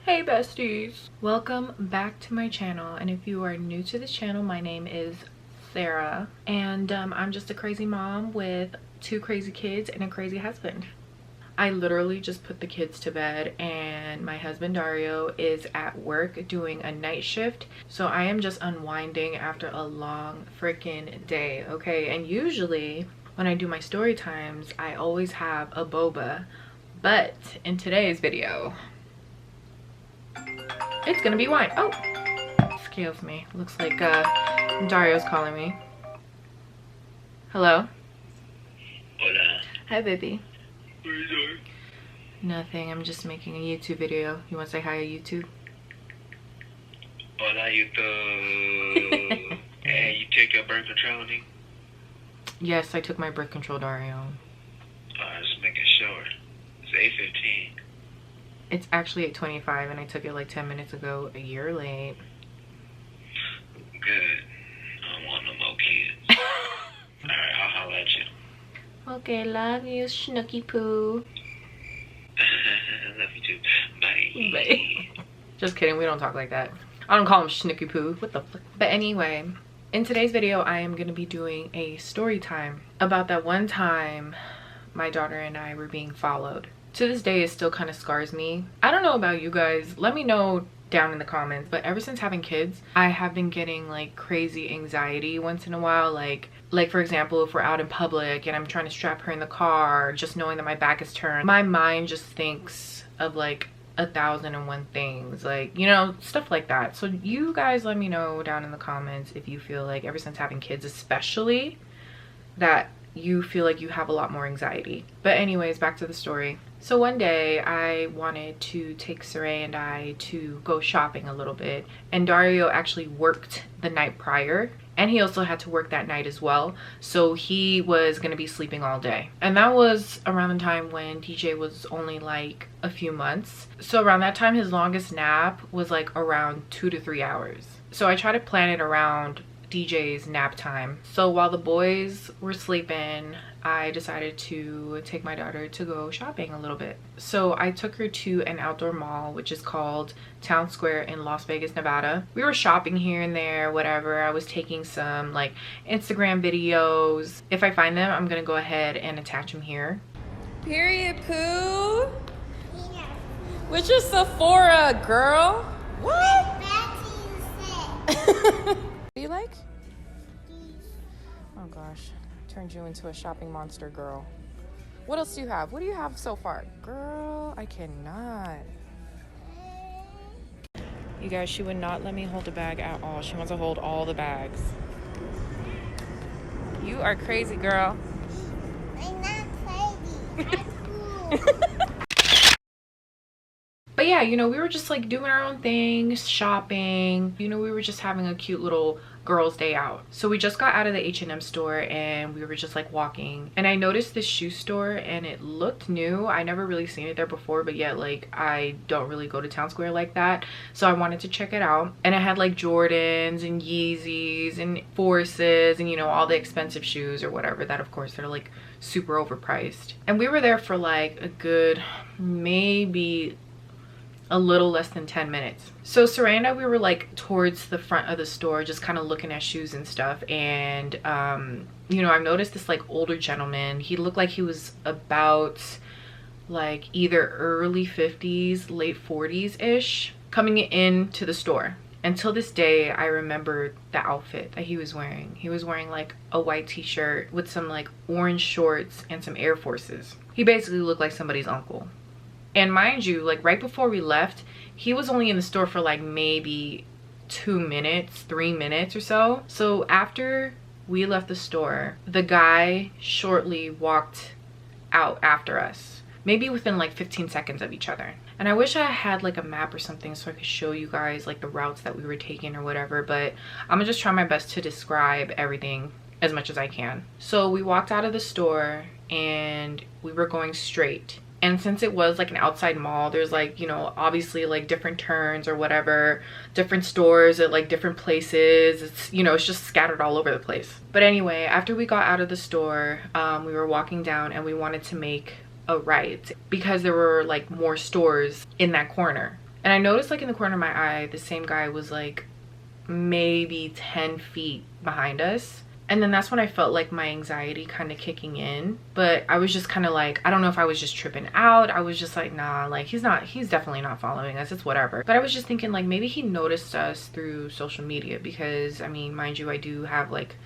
Hey besties, welcome back to my channel. And if you are new to this channel, my name is Sarah, and I'm just a crazy mom with two crazy kids and a crazy husband. I literally just put the kids to bed and my husband Dario is at work doing a night shift, so I am just unwinding after a long freaking day. Okay, and usually when I do my story times I always have a boba, but in today's video it's gonna be wine. Oh, excuse me. Looks like Dario's calling me. Hello? Hola. Hi, baby. What are you doing? Nothing. I'm just making a YouTube video. You want to say hi to YouTube? Hola, YouTube. Hey, you take your birth control, honey? Yes, I took my birth control, Dario. Just making sure. It's 8:15. It's actually at 25 and I took it like 10 minutes ago, a year late. Good. I don't want no more kids. Alright, I'll holler at you. Okay, love you, Snooky Poo. Love you too. Bye. Bye. Just kidding, we don't talk like that. I don't call him Snooky Poo. What the fuck? But anyway, in today's video, I am going to be doing a story time about that one time my daughter and I were being followed. To this day, it still kind of scars me. I don't know about you guys. Let me know down in the comments. But ever since having kids, I have been getting like crazy anxiety once in a while. Like for example, if we're out in public and I'm trying to strap her in the car, just knowing that my back is turned, my mind just thinks of like 1,001 things, like, you know, stuff like that. So you guys let me know down in the comments if you feel like ever since having kids, especially, that you feel like you have a lot more anxiety. But anyways, back to the story. So one day I wanted to take Saray and I to go shopping a little bit, and Dario actually worked the night prior and he also had to work that night as well, so he was going to be sleeping all day. And that was around the time when DJ was only like a few months, so around that time his longest nap was like around 2 to 3 hours. So I tried to plan it around DJ's nap time. So while the boys were sleeping, I decided to take my daughter to go shopping a little bit. So I took her to an outdoor mall, which is called Town Square in Las Vegas, Nevada. We were shopping here and there, whatever. I was taking some like Instagram videos. If I find them, I'm gonna go ahead and attach them here. Period, Pooh. Which is Sephora, girl? What? Do you like? Oh gosh, turned you into a shopping monster, girl. What else do you have? What do you have so far? Girl, I cannot. You guys, she would not let me hold the bag at all. She wants to hold all the bags. You are crazy, girl. I'm not crazy. I'm cool. But yeah, you know, we were just like doing our own things, shopping. You know, we were just having a cute little girls' day out. So we just got out of the H&M store and we were just like walking. And I noticed this shoe store and it looked new. I never really seen it there before, but yet like I don't really go to Town Square like that. So I wanted to check it out. And it had like Jordans and Yeezys and Forces and, you know, all the expensive shoes or whatever that of course they're like super overpriced. And we were there for like a good maybe a little less than 10 minutes. So Saray and I, we were like towards the front of the store just kind of looking at shoes and stuff, and you know, I've noticed this like older gentleman. He looked like he was about like either early 50s, late 40s ish, coming into the store. Until this day, I remember the outfit that he was wearing. He was wearing like a white t-shirt with some like orange shorts and some Air Forces. He basically looked like somebody's uncle. And mind you, like right before we left, he was only in the store for like maybe 2 minutes, 3 minutes or so. So after we left the store, the guy shortly walked out after us, maybe within like 15 seconds of each other. And I wish I had like a map or something so I could show you guys like the routes that we were taking or whatever, but I'm gonna just try my best to describe everything as much as I can. So we walked out of the store and we were going straight. And since it was like an outside mall, there's like, you know, obviously like different turns or whatever, different stores at like different places. It's, you know, it's just scattered all over the place. But anyway, after we got out of the store, we were walking down and we wanted to make a right because there were like more stores in that corner. And I noticed like in the corner of my eye, the same guy was like maybe 10 feet behind us. And then that's when I felt like my anxiety kind of kicking in. But I was just kind of like, I don't know if I was just tripping out. I was just like, nah, like he's definitely not following us. It's whatever. But I was just thinking like maybe he noticed us through social media, because I mean, mind you, I do have like,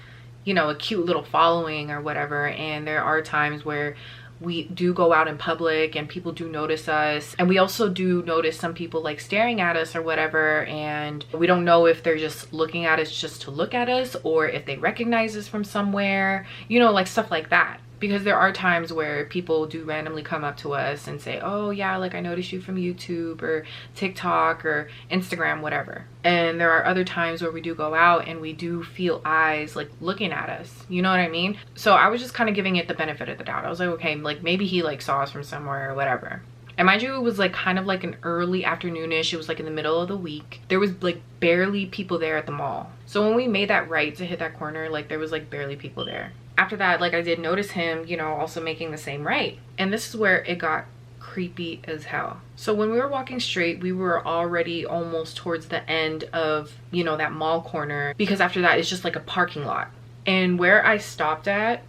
you know, a cute little following or whatever. And there are times where we do go out in public and people do notice us, and we also do notice some people like staring at us or whatever, and we don't know if they're just looking at us just to look at us or if they recognize us from somewhere, you know, like stuff like that. Because there are times where people do randomly come up to us and say, oh yeah, like I noticed you from YouTube or TikTok or Instagram, whatever. And there are other times where we do go out and we do feel eyes like looking at us, you know what I mean? So I was just kind of giving it the benefit of the doubt. I was like, okay, like maybe he like saw us from somewhere or whatever. And mind you, it was like kind of like an early afternoonish. It was like in the middle of the week. There was like barely people there at the mall. So when we made that right to hit that corner, like there was like barely people there. After that, like I did notice him, you know, also making the same right. And this is where it got creepy as hell. So when we were walking straight, we were already almost towards the end of, you know, that mall corner, because after that it's just like a parking lot. And where I stopped at,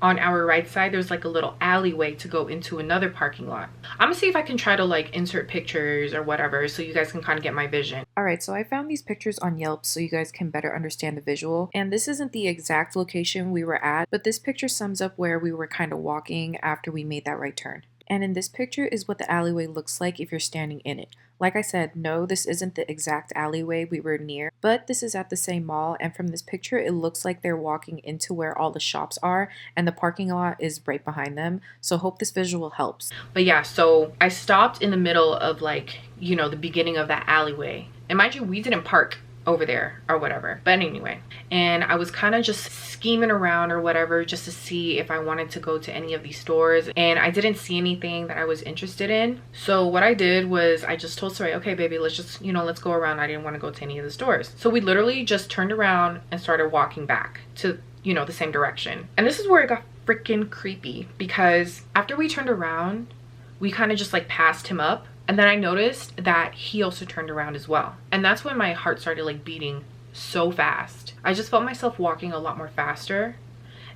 on our right side, there's like a little alleyway to go into another parking lot. I'm gonna see if I can try to like insert pictures or whatever so you guys can kind of get my vision. Alright, so I found these pictures on Yelp so you guys can better understand the visual. And this isn't the exact location we were at, but this picture sums up where we were kind of walking after we made that right turn. And in this picture is what the alleyway looks like if you're standing in it. Like I said, no, this isn't the exact alleyway we were near, but this is at the same mall, and from this picture it looks like they're walking into where all the shops are, and the parking lot is right behind them, so hope this visual helps. But yeah, so I stopped in the middle of like, you know, the beginning of that alleyway. And mind you, we didn't park over there or whatever, but anyway, and I was kind of just scheming around or whatever just to see if I wanted to go to any of these stores, and I didn't see anything that I was interested in. So what I did was I just told Sarai, okay baby, let's just, you know, let's go around. I didn't want to go to any of the stores, so we literally just turned around and started walking back to, you know, the same direction. And this is where it got freaking creepy, because after we turned around, we kind of just like passed him up. And then I noticed that he also turned around as well. And that's when my heart started like beating so fast. I just felt myself walking a lot more faster.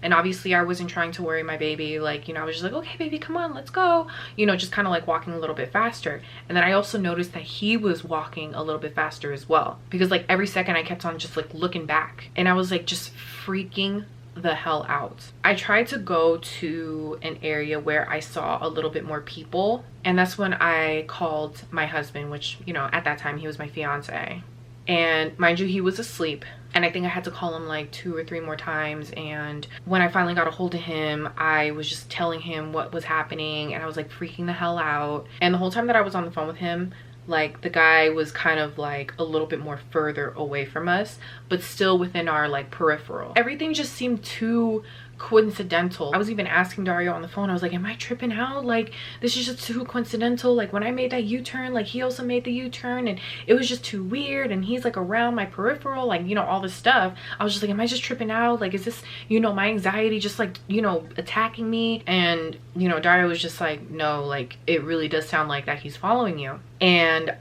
And obviously I wasn't trying to worry my baby. Like, you know, I was just like, okay, baby, come on, let's go. You know, just kind of like walking a little bit faster. And then I also noticed that he was walking a little bit faster as well. Because like every second I kept on just like looking back. And I was like just freaking the hell out. I tried to go to an area where I saw a little bit more people, and that's when I called my husband, which, you know, at that time he was my fiance. And mind you, he was asleep, and I think I had to call him like 2 or 3 more times. And when I finally got a hold of him, I was just telling him what was happening, and I was like freaking the hell out. And the whole time that I was on the phone with him, like the guy was kind of like a little bit more further away from us, but still within our like peripheral. Everything just seemed too coincidental. I was even asking Dario on the phone, I was like, am I tripping out? Like, this is just too coincidental. Like when I made that U-turn, like he also made the U-turn, and it was just too weird, and he's like around my peripheral, like, you know, all this stuff. I was just like, am I just tripping out? Like, is this, you know, my anxiety just like, you know, attacking me? And, you know, Dario was just like, no, like it really does sound like that he's following you. And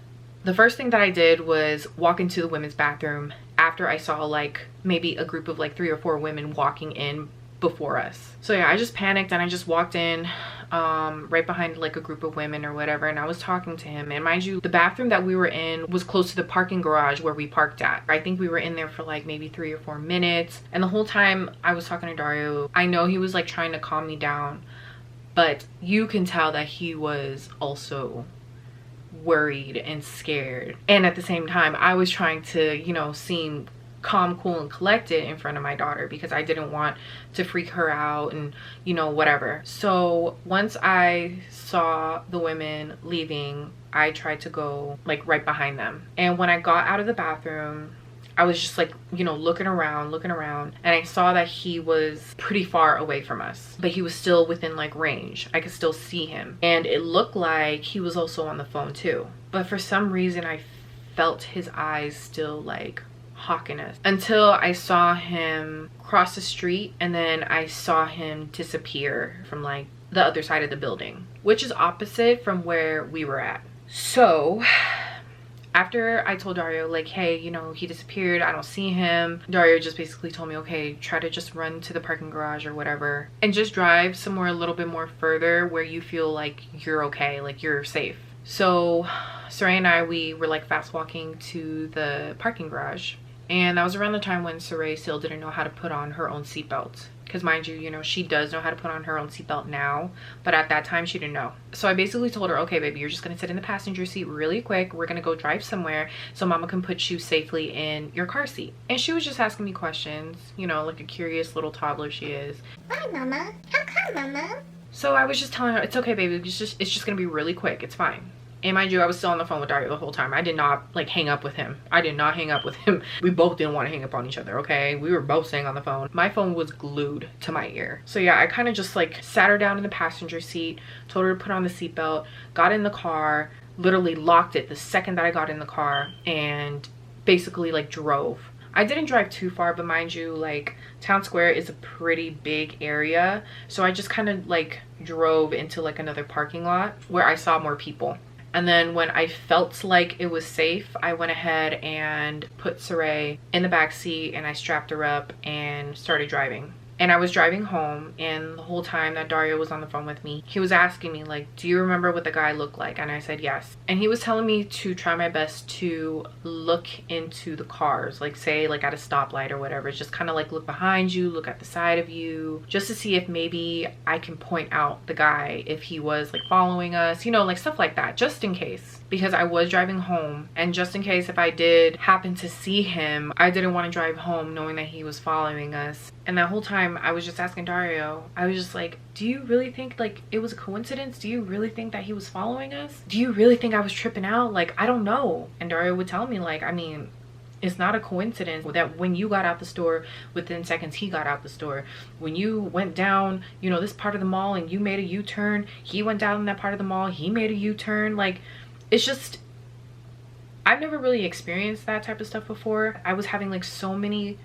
the first thing that I did was walk into the women's bathroom after I saw like maybe a group of like 3 or 4 women walking in before us. So yeah, I just panicked and I just walked in right behind like a group of women or whatever, and I was talking to him. And mind you, the bathroom that we were in was close to the parking garage where we parked at. I think we were in there for like maybe 3 or 4 minutes, and the whole time I was talking to Dario, I know he was like trying to calm me down, but you can tell that he was also worried and scared. And at the same time, I was trying to, you know, seem calm, cool, and collected in front of my daughter, because I didn't want to freak her out and, you know, whatever. So once I saw the women leaving, I tried to go like right behind them. And when I got out of the bathroom, I was just like, you know, looking around, and I saw that he was pretty far away from us, but he was still within like range. I could still see him, and it looked like he was also on the phone too. But for some reason, I felt his eyes still like hawking us, until I saw him cross the street, and then I saw him disappear from like the other side of the building, which is opposite from where we were at. So after I told Dario, like, hey, you know, he disappeared, I don't see him, Dario just basically told me, okay, try to just run to the parking garage or whatever and just drive somewhere a little bit more further where you feel like you're okay, like you're safe. So Saray and I, we were like fast walking to the parking garage, and that was around the time when Saray still didn't know how to put on her own seatbelt. Because mind you, you know, she does know how to put on her own seatbelt now, but at that time she didn't know. So I basically told her, okay, baby, you're just gonna sit in the passenger seat really quick. We're gonna go drive somewhere so mama can put you safely in your car seat. And she was just asking me questions, you know, like a curious little toddler she is. Why, Mama? How come, Mama? So I was just telling her, it's okay, baby, it's just gonna be really quick, it's fine. And mind you, I was still on the phone with Dario the whole time. I did not like hang up with him. I did not hang up with him. We both didn't want to hang up on each other, okay? We were both staying on the phone. My phone was glued to my ear. So yeah, I kind of just like sat her down in the passenger seat, told her to put on the seatbelt, got in the car, literally locked it the second that I got in the car, and basically like drove. I didn't drive too far, but mind you, like Town Square is a pretty big area. So I just kind of like drove into like another parking lot where I saw more people. And then when I felt like it was safe, I went ahead and put Saray in the back seat and I strapped her up and started driving. And I was driving home, and the whole time that Dario was on the phone with me, he was asking me like, do you remember what the guy looked like? And I said yes. And he was telling me to try my best to look into the cars, like say like at a stoplight or whatever. Just kind of like look behind you, look at the side of you, just to see if maybe I can point out the guy if he was like following us, you know, like stuff like that, just in case. Because I was driving home, and just in case if I did happen to see him, I didn't want to drive home knowing that he was following us. And that whole time I was just asking Dario, I was just like, do you really think like it was a coincidence? Do you really think that he was following us? Do you really think I was tripping out? Like, I don't know. And Dario would tell me like, I mean, it's not a coincidence that when you got out the store, within seconds he got out the store. When you went down, you know, this part of the mall and you made a U-turn, he went down in that part of the mall, he made a U-turn. Like, it's just, I've never really experienced that type of stuff before. I was having like so many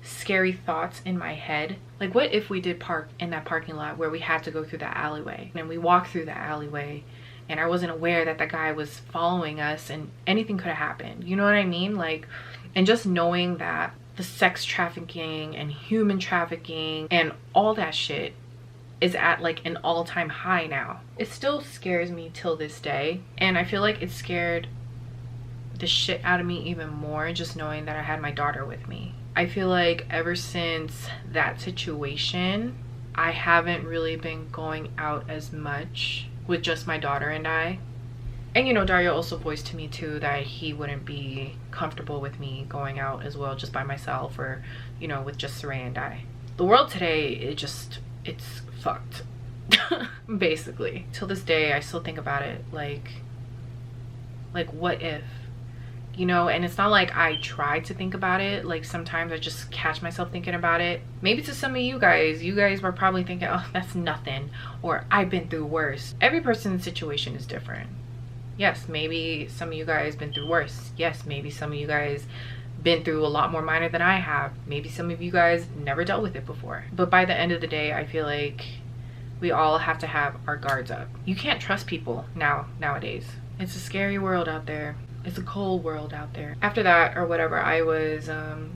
scary thoughts in my head. Like, what if we did park in that parking lot where we had to go through that alleyway, and we walked through the alleyway and I wasn't aware that the guy was following us and anything could have happened, you know what I mean? Like, and just knowing that the sex trafficking and human trafficking and all that shit is at like an all-time high now. It still scares me till this day, and I feel like it scared the shit out of me even more just knowing that I had my daughter with me. I feel like ever since that situation, I haven't really been going out as much with just my daughter and I. And you know, Dario also voiced to me too that he wouldn't be comfortable with me going out as well just by myself, or you know, with just Saray and I. The world today, it's fucked. Basically, till this day I still think about it like what if, you know? And it's not like I try to think about it, like sometimes I just catch myself thinking about it. Maybe to some of you guys were probably thinking, oh, that's nothing, or I've been through worse. Every person's situation is different. Yes, maybe some of you guys been through worse. Yes, maybe some of you guys been through a lot more minor than I have. Maybe some of you guys never dealt with it before. But by the end of the day, I feel like we all have to have our guards up. You can't trust people nowadays. It's a scary world out there. It's a cold world out there. After that or whatever, I was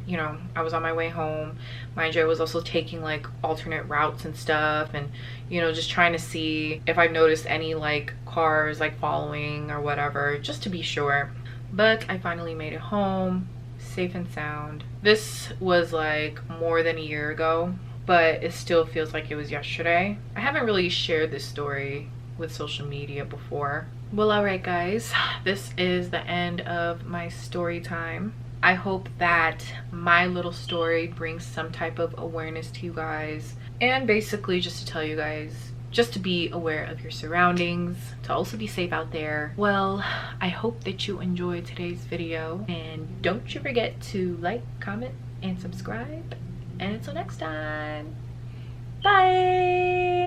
you know, I was on my way home. Mind you, I was also taking like alternate routes and stuff, and you know, just trying to see if I noticed any like cars like following or whatever, just to be sure. But I finally made it home safe and sound. This was like more than a year ago, but it still feels like it was yesterday. I haven't really shared this story with social media before. Well, alright guys, this is the end of my story time. I hope that my little story brings some type of awareness to you guys, and basically just to tell you guys just to be aware of your surroundings, to also be safe out there. Well, I hope that you enjoyed today's video, and don't you forget to like, comment, and subscribe. And until next time, bye.